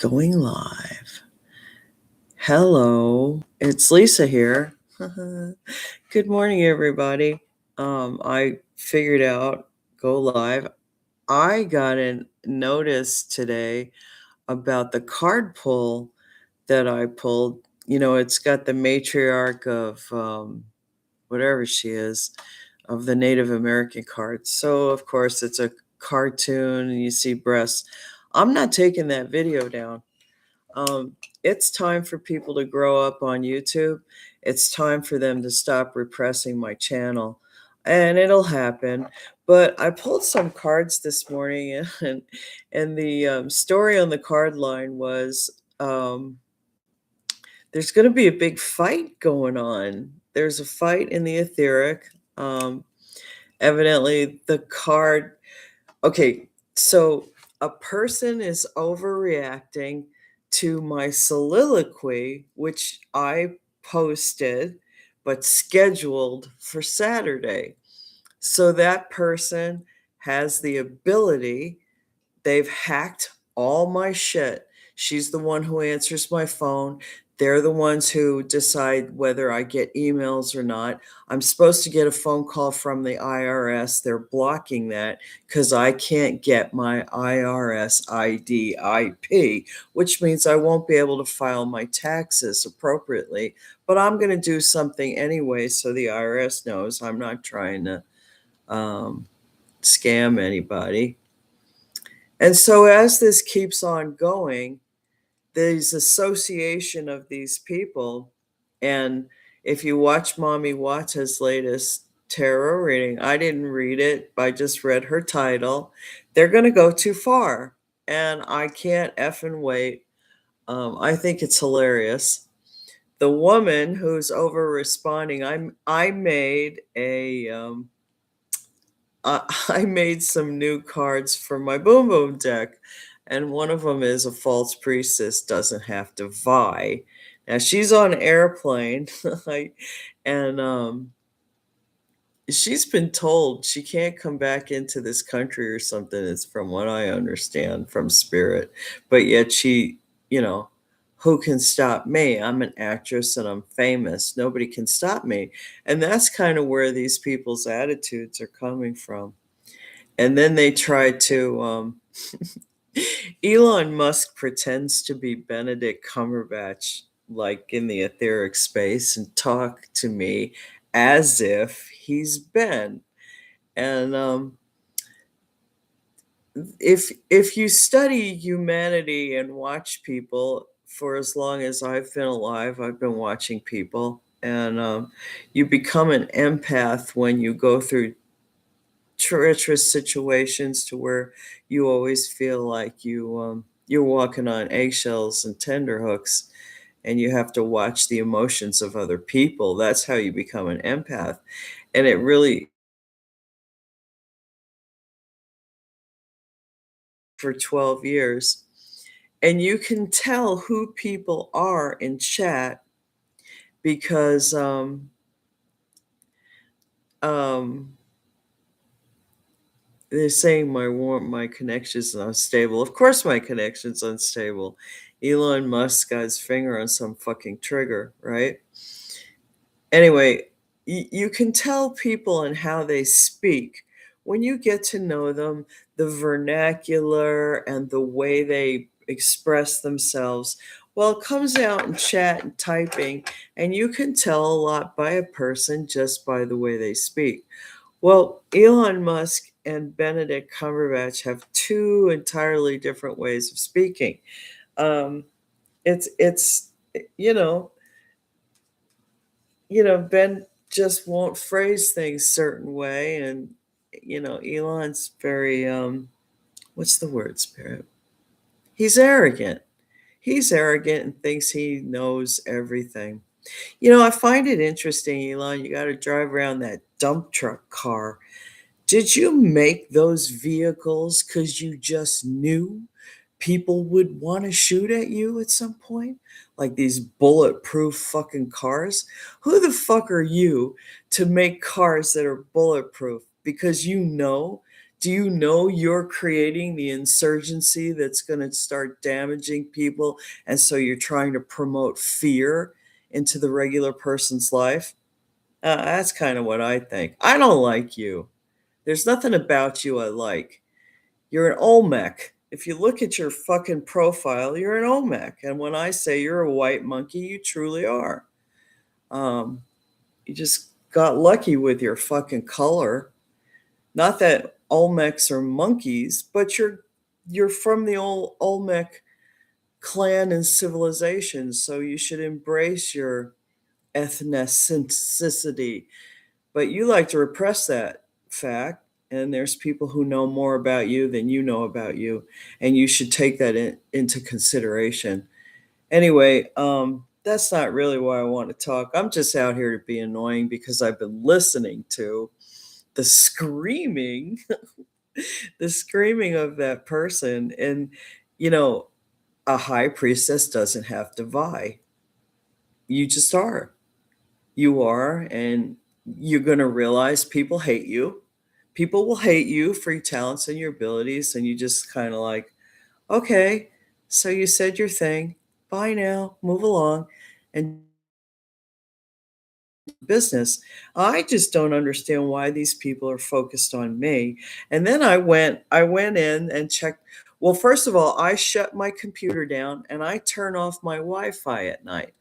Going live. Hello, it's Lisa here. Good morning, everybody. I figured out go live. I got a notice today about the card pull that I pulled. It's got the matriarch of whatever she is, of the Native American cards. So, of course, it's a cartoon and you see breasts. I'm not taking that video down. It's time for people to grow up on YouTube. It's time for them to stop repressing my channel, and it'll happen. But I pulled some cards this morning, and the story on the card line was there's going to be a big fight going on. There's a fight in the etheric. Um, Evidently, the card. Okay, so a person is overreacting to my soliloquy, which I posted but scheduled for Saturday. So that person has the ability, they've hacked all my shit. She's the one who answers my phone. They're the ones who decide whether I get emails or not. I'm supposed to get a phone call from the IRS. They're blocking that because I can't get my IRS ID IP, which means I won't be able to file my taxes appropriately. But I'm going to do something anyway so the IRS knows I'm not trying to scam anybody. And so as this keeps on going, there's association of these people. And if you watch Mommy Wata's latest tarot reading, I didn't read it, I just read her title. They're going to go too far. And I can't effing wait. I think it's hilarious. The woman who's over responding, I made a I made some new cards for my Boom Boom deck, and one of them is a false priestess doesn't have to vie. Now she's on an airplane, and she's been told she can't come back into this country or something. It's from what I understand from spirit, but yet you know, who can stop me? I'm an actress and I'm famous. Nobody can stop me, and that's kind of where these people's attitudes are coming from. And then they try to Elon Musk pretends to be Benedict Cumberbatch, like in the etheric space, and talk to me as if he's Ben. And if you study humanity and watch people for as long as I've been alive, I've been watching people, and you become an empath when you go through treacherous situations to where you always feel like you're walking on eggshells and tenterhooks, and you have to watch the emotions of other people. That's how you become an empath. And it really, for 12 years, and you can tell who people are in chat because um they're saying my connection's unstable. Of course my connection's unstable. Elon Musk got his finger on some fucking trigger, right? Anyway, you can tell people and how they speak when you get to know them, the vernacular and the way they express themselves. Well, it comes out in chat and typing, and you can tell a lot by a person just by the way they speak. Well, Elon Musk and Benedict Cumberbatch have two entirely different ways of speaking. Um, it's you know Ben just won't phrase things certain way, and Elon's very what's the word, Spirit? He's arrogant. He's arrogant and thinks he knows everything. I find it interesting, Elon. You got to drive around that dump truck car. Did you make those vehicles because you just knew people would want to shoot at you at some point? Like these bulletproof fucking cars? Who the fuck are you to make cars that are bulletproof? Because you know Do you know you're creating the insurgency that's going to start damaging people? And so you're trying to promote fear into the regular person's life? That's kind of what I think. I don't like you. There's nothing about you I like. You're an Olmec. If you look at your fucking profile, you're an Olmec. And when I say you're a white monkey, you truly are. Um, you just got lucky with your fucking color. Not that Olmecs are monkeys, but you're from the old Olmec clan and civilization, so you should embrace your ethnicity. But you like to repress that fact, and there's people who know more about you than you know about you, and you should take that into consideration. Anyway, that's not really why I want to talk. I'm just out here to be annoying because I've been listening to the screaming, the screaming of that person. And, you know, a high priestess doesn't have to vie. You just are. You are, and you're going to realize people hate you. People will hate you for your talents and your abilities, and you just kind of like, okay, so you said your thing. Bye now. Move along. And business. I just don't understand why these people are focused on me. And then I went in and checked. Well, first of all, I shut my computer down and I turn off my Wi-Fi at night.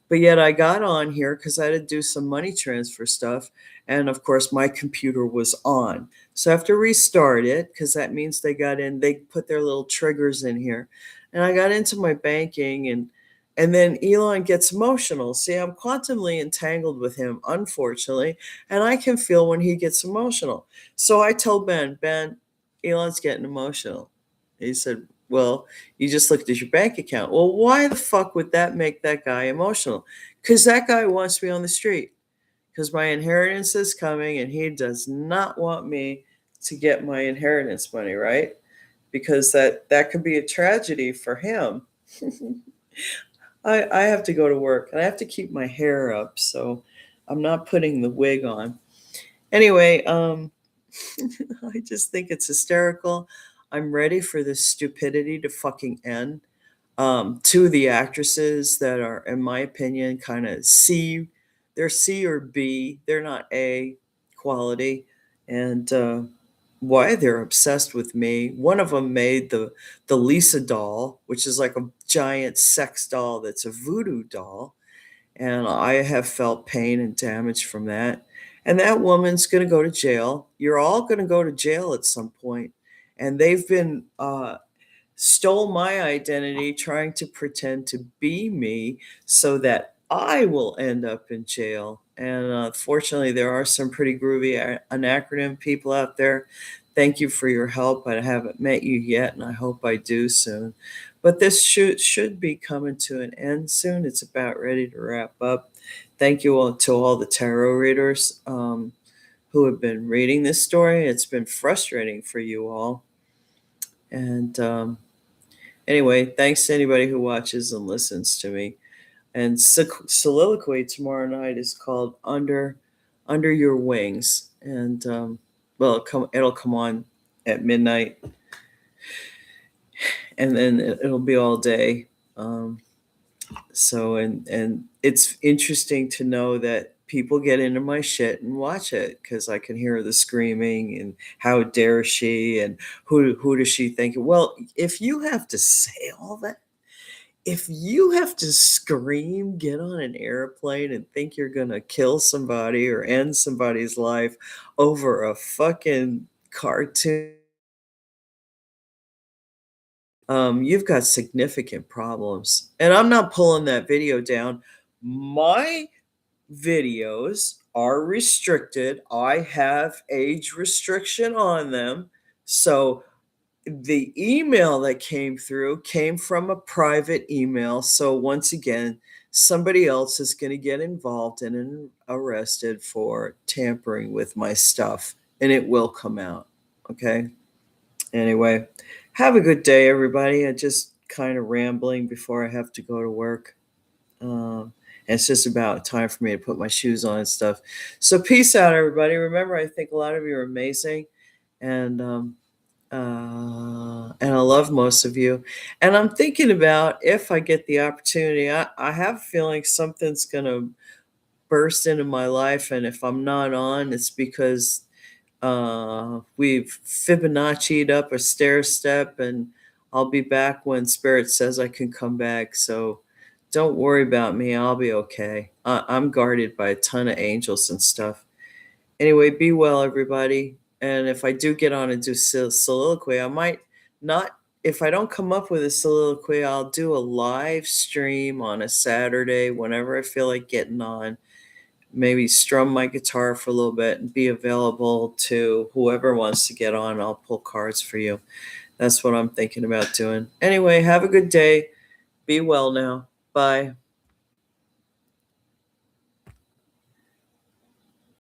But yet I got on here because I had to do some money transfer stuff. And of course, my computer was on. So I have to restart it because that means they put their little triggers in here. And I got into my banking, and then Elon gets emotional. See, I'm quantumly entangled with him, unfortunately, and I can feel when he gets emotional. So I told Ben, Elon's getting emotional. He said, well, you just looked at your bank account. Well, why the fuck would that make that guy emotional? Because that guy wants me on the street. Because my inheritance is coming and he does not want me to get my inheritance money, right? Because that could be a tragedy for him. I have to go to work and I have to keep my hair up, so I'm not putting the wig on. Anyway, I just think it's hysterical. I'm ready for this stupidity to fucking end. Two of the actresses that are, in my opinion, kind of C, they're C or B, they're not A quality. And why they're obsessed with me. One of them made the Lisa doll, which is like a giant sex doll that's a voodoo doll, and I have felt pain and damage from that. And that woman's going to go to jail. You're all going to go to jail at some point. And they've been stole my identity trying to pretend to be me so that I will end up in jail. And fortunately, there are some pretty groovy anacronym people out there. Thank you for your help. I haven't met you yet, and I hope I do soon. But this should be coming to an end soon. It's about ready to wrap up. Thank you all to all the tarot readers who have been reading this story. It's been frustrating for you all. And anyway, thanks to anybody who watches and listens to me. And soliloquy tomorrow night is called Under Your Wings, and well, it'll come on at midnight, and then it'll be all day. So and it's interesting to know that people get into my shit and watch it because I can hear the screaming and how dare she and who does she think? Well, if you have to say all that, if you have to scream, get on an airplane and think you're gonna kill somebody or end somebody's life over a fucking cartoon, you've got significant problems. And I'm not pulling that video down. My videos are restricted. I have age restriction on them. So the email that came from a private email. So once again, somebody else is going to get involved and arrested for tampering with my stuff, and it will come out. Okay. Anyway, have a good day, everybody. I just kind of rambling before I have to go to work. And it's just about time for me to put my shoes on and stuff. So peace out, everybody. Remember, I think a lot of you are amazing. And I love most of you. And I'm thinking about if I get the opportunity, I have a feeling something's going to burst into my life. And if I'm not on, it's because we've Fibonacci'd up a stair step, and I'll be back when Spirit says I can come back. So don't worry about me. I'll be okay. I'm guarded by a ton of angels and stuff. Anyway, be well, everybody. And if I do get on and do soliloquy, I might not, if I don't come up with a soliloquy, I'll do a live stream on a Saturday whenever I feel like getting on. Maybe strum my guitar for a little bit and be available to whoever wants to get on. I'll pull cards for you. That's what I'm thinking about doing. Anyway, have a good day. Be well now. Bye.